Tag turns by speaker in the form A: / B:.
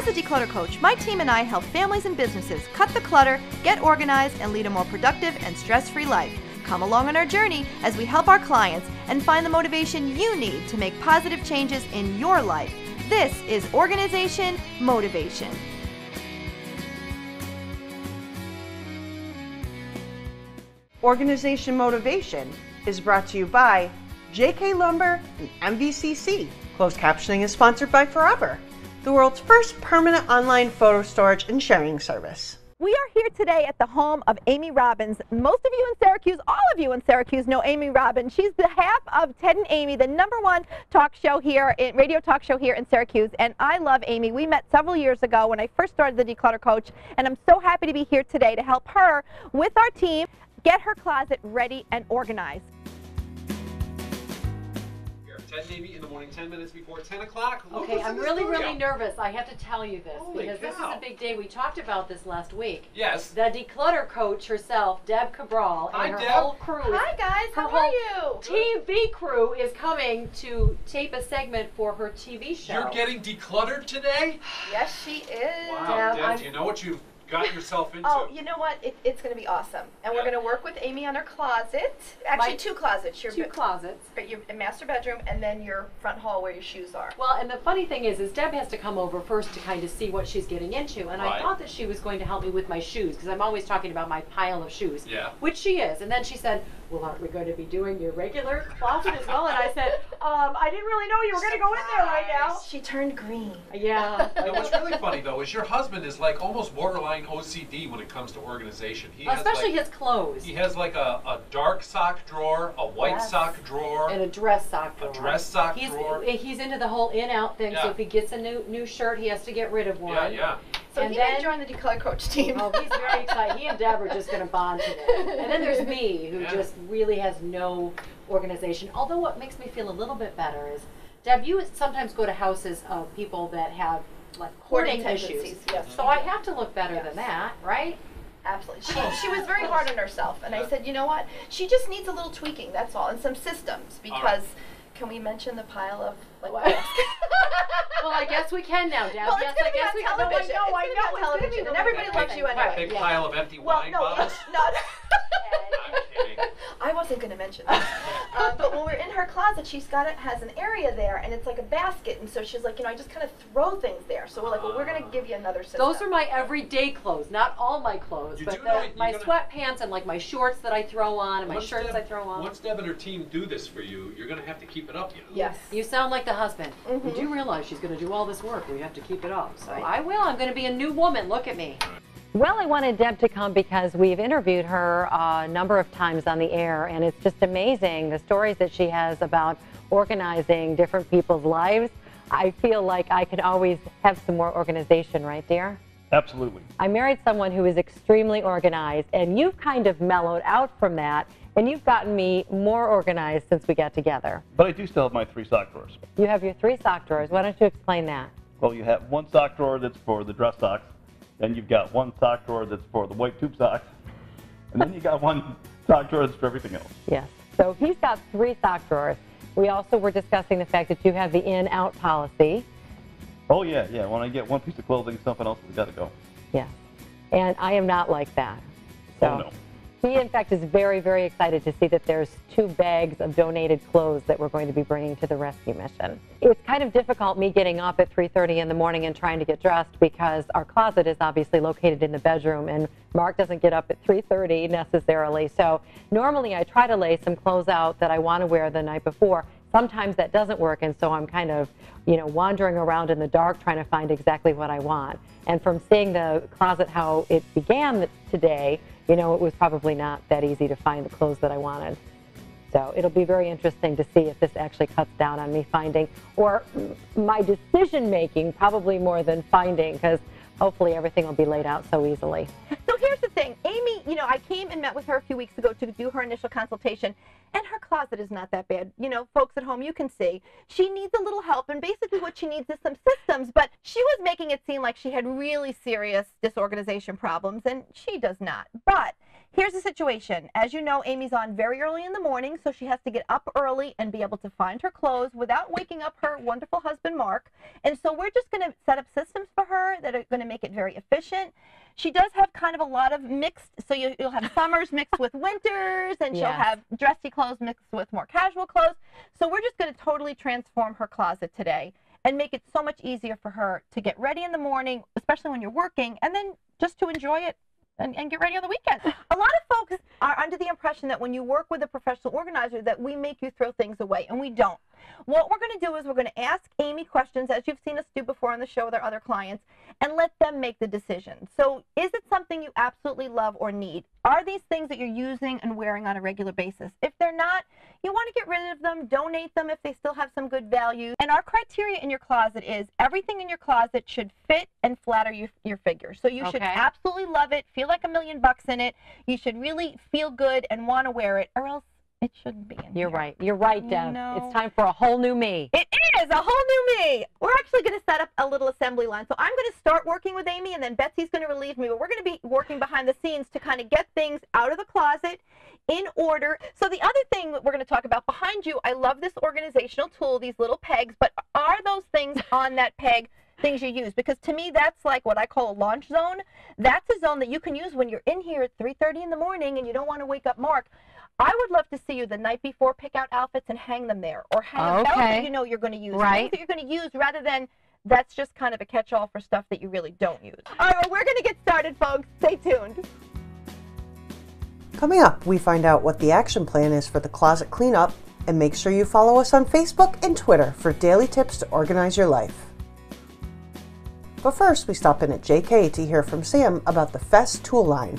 A: As a declutter coach, my team and I help families and businesses cut the clutter, get organized, and lead a more productive and stress-free life. Come along on our journey as we help our clients and find the motivation you need to make positive changes in your life. This is Organization Motivation.
B: Organization Motivation is brought to you by JK Lumber and MVCC. Closed captioning is sponsored by Forever, the world's first permanent online photo storage and sharing service.
A: We are here today at the home of Amy Robbins. Most of you in Syracuse, all of you in Syracuse know Amy Robbins. She's the half of Ted and Amy, the #1 talk show here, radio talk show here in Syracuse. And I love Amy. We met several years ago when I first started the Declutter Coach, and I'm so happy to be here today to help her with our team get her closet ready and organized.
C: 10 maybe in the morning, 10 minutes before 10 o'clock.
D: Okay, I'm really nervous. I have to tell you this because this is a big day. We talked about this last week.
C: Yes.
D: The declutter coach herself, Deb Cabral, and her
C: Deb.
D: whole crew.
A: Hi guys, how are you?
D: TV crew is coming to tape a segment for her TV show.
C: You're getting decluttered today?
A: Yes, she is.
C: Wow, Deb, do you know what you've got yourself into?
A: Oh, you know what? It's going to be awesome. And we're going to work with Amy on her closet. Actually, two closets.
D: Two closets.
A: Your master bedroom and then your front hall where your shoes are.
D: Well, and the funny thing is Deb has to come over first to kind of see what she's getting into. And I thought that she was going to help me with my shoes because I'm always talking about my pile of shoes.
C: Yeah.
D: Which she is. And then she said, well, aren't we going to be doing your regular closet as well? And I said, I didn't really know you were going to go in there right now.
A: She turned green.
D: Yeah.
C: You know, what's really funny, though, is your husband is like almost borderline OCD when it comes to organization.
D: Especially his clothes.
C: He has like a dark sock drawer, a white sock drawer.
D: And a dress sock drawer.
C: A dress sock drawer.
D: He's into the whole in-out thing, so if he gets a new shirt, he has to get rid of one.
C: Yeah, yeah.
A: So he may join the Declutter Coach team.
D: Oh, he's very excited. He and Deb are just going to bond today. And then there's me, who just really has no organization. Although what makes me feel a little bit better is, Deb, you sometimes go to houses of people that have like hoarding issues.
A: Yes.
D: So I have to look better than that, right?
A: Absolutely. She was very hard on herself, and I said, you know what? She just needs a little tweaking, that's all, and some systems, because can we mention the pile of like
D: Well, I guess we can now, Deb.
A: Well,
D: yes,
A: it's
D: I guess we can.
A: television.
D: No, I know.
A: It's on television, and everybody loves you anyway.
C: Big pile of empty wine bottles. I'm kidding.
A: I wasn't going to mention that. But when we're in her closet, has an area there, and it's like a basket, and so she's like, I just kind of throw things there. So we're like, well, we're going to give you another system.
D: Those are my everyday clothes, not all my clothes, but my sweatpants and like my shorts that I throw on and my shirts I throw on.
C: Once Deb and her team do this for you, you're going to have to keep it up.
A: Yes.
D: You sound like the husband. You do realize she's going to do all this work. We have to keep it up. So I will. I'm going to be a new woman. Look at me. Well, I wanted Deb to come because we've interviewed her a number of times on the air, and it's just amazing the stories that she has about organizing different people's lives. I feel like I could always have some more organization, right, dear?
E: Absolutely.
D: I married someone who is extremely organized, and you've kind of mellowed out from that, and you've gotten me more organized since we got together.
E: But I do still have my 3 sock drawers.
D: You have your 3 sock drawers. Why don't you explain that?
E: Well, you have 1 sock drawer that's for the dress socks. Then you've got 1 sock drawer that's for the white tube socks. And then you got 1 sock drawer that's for everything else.
D: Yes. So he's got 3 sock drawers. We also were discussing the fact that you have the in-out policy.
E: Oh, yeah, yeah. When I get 1 piece of clothing, something else has got to go.
D: Yes. And I am not like that. So
E: oh, no.
D: He, in fact, is very, very excited to see that there's 2 bags of donated clothes that we're going to be bringing to the rescue mission. It's kind of difficult me getting up at 3:30 in the morning and trying to get dressed because our closet is obviously located in the bedroom, and Mark doesn't get up at 3:30 necessarily. So normally I try to lay some clothes out that I want to wear the night before. Sometimes that doesn't work, and so I'm kind of, wandering around in the dark trying to find exactly what I want. And from seeing the closet how it began today, it was probably not that easy to find the clothes that I wanted. So it'll be very interesting to see if this actually cuts down on me finding, or my decision making, probably more than finding, because hopefully everything will be laid out so easily.
A: So here's the thing. Amy, I came and met with her a few weeks ago to do her initial consultation, and her closet is not that bad. Folks at home, you can see. She needs a little help, and basically what she needs is some systems, but she was making it seem like she had really serious disorganization problems, and she does not. But Here's the situation. As you know, Amy's on very early in the morning, so she has to get up early and be able to find her clothes without waking up her wonderful husband, Mark. And so we're just going to set up systems for her that are going to make it very efficient. She does have kind of a lot of mixed, so you'll have summers mixed with winters, and she'll have dressy clothes mixed with more casual clothes. So we're just going to totally transform her closet today and make it so much easier for her to get ready in the morning, especially when you're working, and then just to enjoy it and get ready on the weekend. A lot of folks are under the impression that when you work with a professional organizer that we make you throw things away, and we don't. What we're going to do is we're going to ask Amy questions, as you've seen us do before on the show with our other clients, and let them make the decision. So is it something you absolutely love or need? Are these things that you're using and wearing on a regular basis? If they're not, you want to get rid of them, donate them if they still have some good value. And our criteria in your closet is everything in your closet should fit and flatter your figure. So you should absolutely love it, feel like $1 million in it. You should really feel good and want to wear it, or else it shouldn't be in here.
D: You're right. You're right, Deb. It's time for a whole new me.
A: It is a whole new me. We're actually going to set up a little assembly line. So I'm going to start working with Amy, and then Betsy's going to relieve me. But we're going to be working behind the scenes to kind of get things out of the closet in order. So the other thing that we're going to talk about behind you, I love this organizational tool, these little pegs, but are those things on that peg things you use? Because to me, that's like what I call a launch zone. That's a zone that you can use when you're in here at 3:30 in the morning and you don't want to wake up Mark. I would love to see you the night before pick out outfits and hang them there, or hang a belt that you know you're going to use, things that you're going to use, rather than that's just kind of a catch-all for stuff that you really don't use. All right, well, we're going to get started, folks. Stay tuned.
B: Coming up, we find out what the action plan is for the closet cleanup, and make sure you follow us on Facebook and Twitter for daily tips to organize your life. But first, we stop in at JK to hear from Sam about the Fest tool line